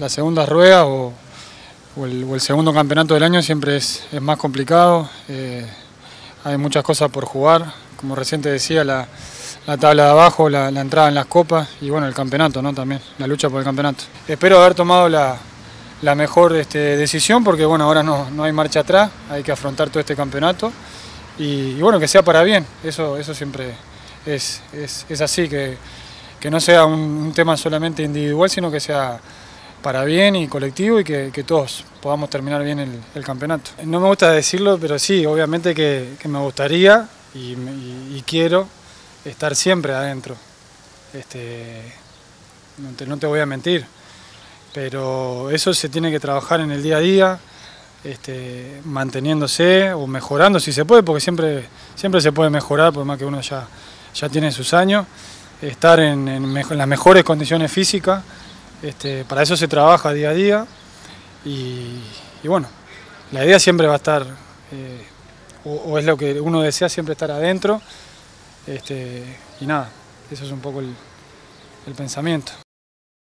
las segundas ruedas o el segundo campeonato del año siempre es más complicado. Hay muchas cosas por jugar, como recién te decía, la tabla de abajo, la entrada en las copas y bueno, el campeonato, ¿no? También, la lucha por el campeonato. Espero haber tomado la mejor decisión porque bueno, ahora no hay marcha atrás, hay que afrontar todo este campeonato y bueno, que sea para bien, eso siempre es así, que no sea un tema solamente individual, sino que sea para bien y colectivo y que todos podamos terminar bien el campeonato. No me gusta decirlo, pero sí, obviamente que me gustaría y quiero estar siempre adentro. No te voy a mentir, pero eso se tiene que trabajar en el día a día, manteniéndose o mejorando si se puede, porque siempre se puede mejorar, por más que uno ya tiene sus años, estar en las mejores condiciones físicas. Para eso se trabaja día a día y bueno, la idea siempre va a estar, o es lo que uno desea, siempre estar adentro, y nada, eso es un poco el pensamiento.